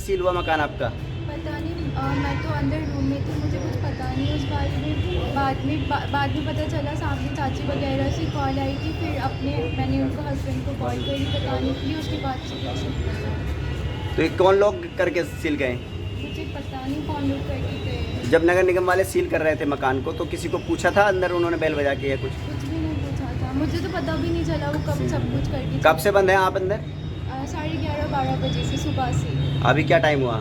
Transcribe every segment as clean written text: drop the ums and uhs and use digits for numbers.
Seal हुआ मकान आपका? पता नहीं, मैं तो अंदर रूम में थी, मुझे कुछ पता नहीं उस बारे में। बाद में पता चला, सामने चाची वगैरह से कॉल आई थी, फिर मैंने उनको हस्बैंड को कॉल करी बताने के लिए, उसके बाद से कुछ नहीं पता। तो ये कौन लोग करके सील गए? मुझे पता नहीं कौन लोग करके गए। जब नगर निगम वाले सील कर रहे थे मकान को तो किसी को पूछा था अंदर, उन्होंने बेल बजा के या कुछ? कुछ भी नहीं पूछा था, मुझे तो पता भी नहीं चला वो कब सब कुछ करके। कब से बंद है आप अंदर? 11:30-12 बजे से, सुबह से। अभी क्या टाइम हुआ?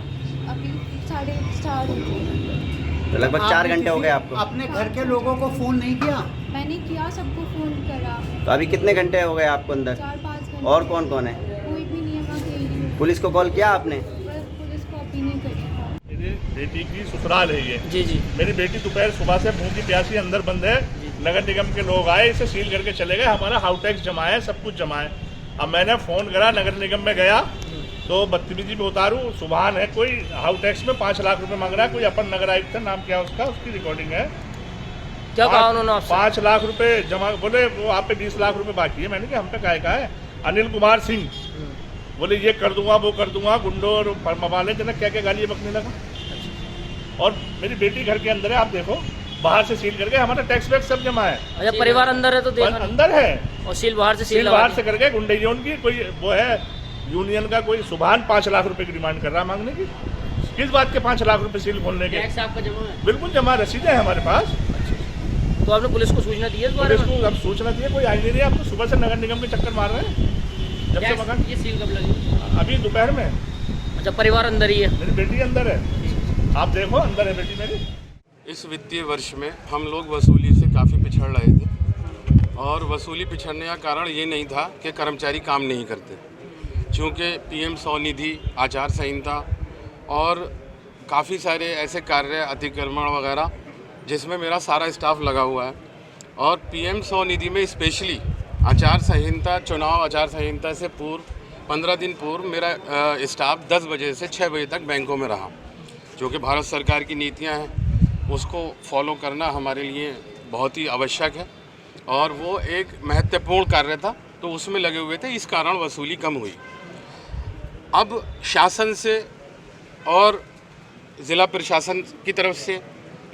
अभी 4:30 हो गए। तो लगभग 4 घंटे हो गए आपको। अपने घर के लोगों को फ़ोन नहीं किया? मैंने किया, सबको फ़ोन करा। तो अभी कितने घंटे हो गए आपको अंदर? 4-5 घंटे। और कौन कौन है? कोई भी नहीं है, मैं अकेली हूँ। पुलिस को कॉल किया आपने? बस पुलिस को अभी नहीं करी था। मेरी बेटी की ससुराल है ये। जी जी। मेरी बेटी दोपहर सुबह से भूखी प्यासी अंदर बंद है। नगर निगम के लोग आए, इसे सील करके चले गए। हमारा हाउस टैक्स जमा है, सब कुछ जमा है। अब मैंने फ़ोन करा, नगर निगम में गया तो बदतमीजी में उतारू। सुभान है कोई हाउस टैक्स में 5 लाख रुपए मांग रहा है। कोई अपर नगर आयुक्त है, नाम क्या है उसका, उसकी रिकॉर्डिंग है। क्या कहा उन्होंने आपसे? 5 लाख रुपए जमा, बोले वो आप पे 20 लाख रुपए बाकी है। मैंने कहा हम पे काहे का है? अनिल कुमार सिंह बोले ये कर दूंगा, वो कर दूंगा, गुंडों और मवाले जना क्या क्या गाली बकने लगा। और मेरी बेटी घर के अंदर है, आप देखो, बाहर से सील करके हमारा टैक्स वैक्स सब जमा है। अच्छा, परिवार अंदर है तो देखा नहीं। अंदर है और सील बाहर से सील बाहर से करके गुंडे जोन की कोई वो है यूनियन का, कोई सुभान 5 लाख रुपए की डिमांड कर रहा है मांगने की। किस बात के 5 लाख रुपए सील खोलने के? टैक्स आपका जमा है? बिल्कुल जमा, रसीदें हैं हमारे पास। तो आपने पुलिस को सूचना दी है इस बारे पुलिस में? को अब सूचना दी है, कोई आई नहीं रही। आप तो सुबह से नगर निगम के चक्कर मार रहे हैं जब से मकान। ये सील कब लगी? अभी दोपहर में। अच्छा, परिवार अंदर ही है? मेरी बेटी अंदर है, आप देखो अंदर है बेटी मेरी। इस वित्तीय वर्ष में हम लोग वसूली से काफ़ी पिछड़ रहे थे और वसूली पिछड़ने का कारण ये नहीं था कि कर्मचारी काम नहीं करते, क्योंकि PM स्वनिधि, आचार संहिता और काफ़ी सारे ऐसे कार्य, अतिक्रमण वगैरह जिसमें मेरा सारा स्टाफ लगा हुआ है। और PM स्वनिधि में स्पेशली आचार संहिता, चुनाव आचार संहिता से पूर्व 15 दिन पूर्व मेरा स्टाफ 10 बजे से 6 बजे तक बैंकों में रहा, जो कि भारत सरकार की नीतियां हैं, उसको फॉलो करना हमारे लिए बहुत ही आवश्यक है और वो एक महत्वपूर्ण कार्य था, तो उसमें लगे हुए थे। इस कारण वसूली कम हुई। अब शासन से और ज़िला प्रशासन की तरफ से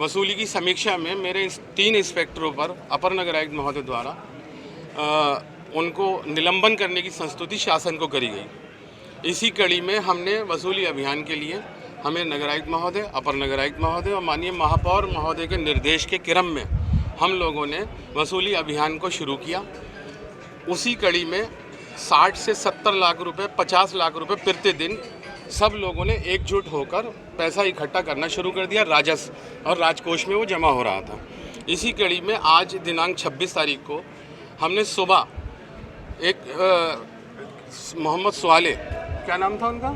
वसूली की समीक्षा में मेरे 3 इंस्पेक्टरों पर अपर नगर आयुक्त महोदय द्वारा उनको निलंबन करने की संस्तुति शासन को करी गई। इसी कड़ी में हमने वसूली अभियान के लिए हमें नगर आयुक्त महोदय, अपर नगर आयुक्त महोदय और माननीय महापौर महोदय के निर्देश के क्रम में हम लोगों ने वसूली अभियान को शुरू किया। उसी कड़ी में 60 से 70 लाख रुपए, 50 लाख रुपए प्रतिदिन सब लोगों ने एकजुट होकर पैसा इकट्ठा करना शुरू कर दिया। राजस्व और राजकोष में वो जमा हो रहा था। इसी कड़ी में आज दिनांक 26 तारीख को हमने सुबह एक मोहम्मद सुहाले, क्या नाम था उनका,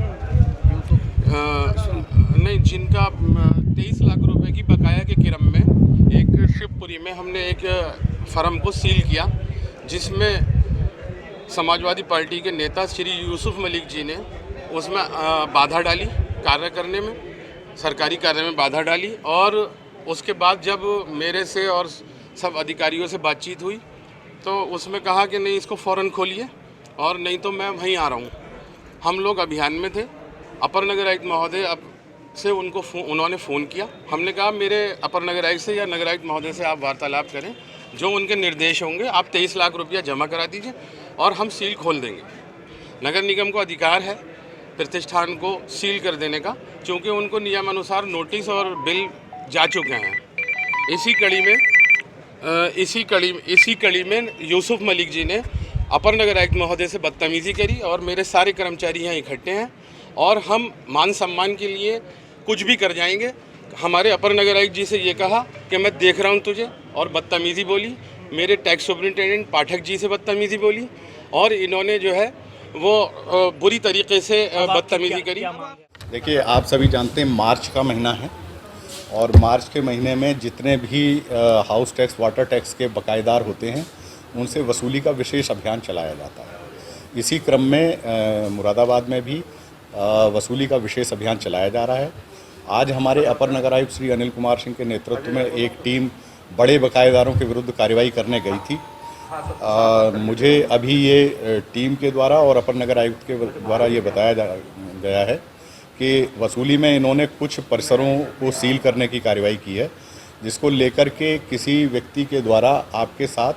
नहीं, जिनका 23 लाख रुपए की बकाया के क्रम में एक शिवपुरी में हमने एक फर्म को सील किया, जिसमें समाजवादी पार्टी के नेता श्री यूसुफ मलिक जी ने उसमें बाधा डाली, कार्य करने में, सरकारी कार्य में बाधा डाली। और उसके बाद जब मेरे से और सब अधिकारियों से बातचीत हुई तो उसमें कहा कि नहीं, इसको फ़ौरन खोलिए और नहीं तो मैं वहीं आ रहा हूँ। हम लोग अभियान में थे। अपर नगर आयुक्त महोदय अब से उन्होंने फ़ोन किया। हमने कहा मेरे अपर नगर आयुक्त से या नगर आयुक्त महोदय से आप वार्तालाप करें, जो उनके निर्देश होंगे आप 23 लाख रुपया जमा करा दीजिए और हम सील खोल देंगे। नगर निगम को अधिकार है प्रतिष्ठान को सील कर देने का, क्योंकि उनको नियमानुसार नोटिस और बिल जा चुके हैं। इसी कड़ी में यूसुफ मलिक जी ने अपर नगर आयुक्त महोदय से बदतमीज़ी करी और मेरे सारे कर्मचारी यहाँ इकट्ठे हैं और हम मान सम्मान के लिए कुछ भी कर जाएंगे। हमारे अपर नगर आयुक्त जी से ये कहा कि मैं देख रहा हूँ तुझे, और बदतमीज़ी बोली। मेरे टैक्स सुपरिटेंडेंट पाठक जी से बदतमीज़ी बोली और इन्होंने जो है वो बुरी तरीके से बदतमीज़ी करी। देखिए, आप सभी जानते हैं मार्च का महीना है और मार्च के महीने में जितने भी हाउस टैक्स, वाटर टैक्स के बकायेदार होते हैं उनसे वसूली का विशेष अभियान चलाया जाता है। इसी क्रम में मुरादाबाद में भी वसूली का विशेष अभियान चलाया जा रहा है। आज हमारे अपर नगर आयुक्त श्री अनिल कुमार सिंह के नेतृत्व में एक टीम बड़े बकायेदारों के विरुद्ध कार्रवाई करने गई थी। मुझे अभी ये टीम के द्वारा और अपर नगर आयुक्त के द्वारा ये बताया गया है कि वसूली में इन्होंने कुछ परिसरों को सील करने की कार्रवाई की है, जिसको लेकर के किसी व्यक्ति के द्वारा आपके साथ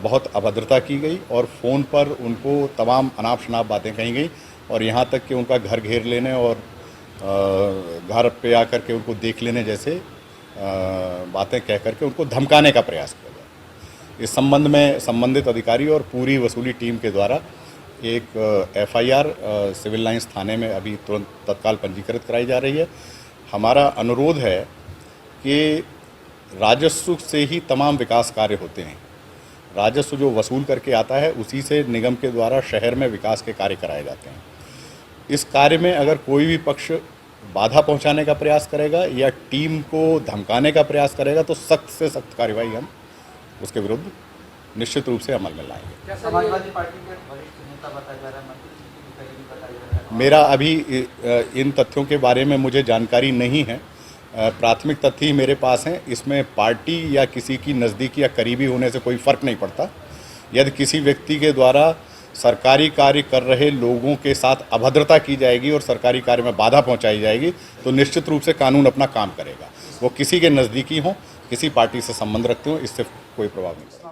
बहुत अभद्रता की गई और फ़ोन पर उनको तमाम अनाप शनाप बातें कही गई और यहाँ तक कि उनका घर घेर लेने और घर पे आकर के उनको देख लेने जैसे बातें कह करके उनको धमकाने का प्रयास किया गया। इस संबंध में संबंधित अधिकारी और पूरी वसूली टीम के द्वारा एक FIR सिविल लाइंस थाने में अभी तुरंत तत्काल पंजीकृत कराई जा रही है। हमारा अनुरोध है कि राजस्व से ही तमाम विकास कार्य होते हैं। राजस्व जो वसूल करके आता है उसी से निगम के द्वारा शहर में विकास के कार्य कराए जाते हैं। इस कार्य में अगर कोई भी पक्ष बाधा पहुंचाने का प्रयास करेगा या टीम को धमकाने का प्रयास करेगा तो सख्त से सख्त कार्रवाई हम उसके विरुद्ध निश्चित रूप से अमल में लाएंगे। समाजवादी पार्टी के वरिष्ठ नेता बताया जा रहा है, मंत्री करीबी बताया जा रहा है। मेरा अभी इन तथ्यों के बारे में मुझे जानकारी नहीं है। प्राथमिक तथ्य ही मेरे पास हैं। इसमें पार्टी या किसी की नज़दीकी या करीबी होने से कोई फ़र्क नहीं पड़ता। यदि किसी व्यक्ति के द्वारा सरकारी कार्य कर रहे लोगों के साथ अभद्रता की जाएगी और सरकारी कार्य में बाधा पहुंचाई जाएगी तो निश्चित रूप से कानून अपना काम करेगा। वो किसी के नज़दीकी हों, किसी पार्टी से संबंध रखते हों, इससे कोई प्रभाव नहीं पड़ेगा।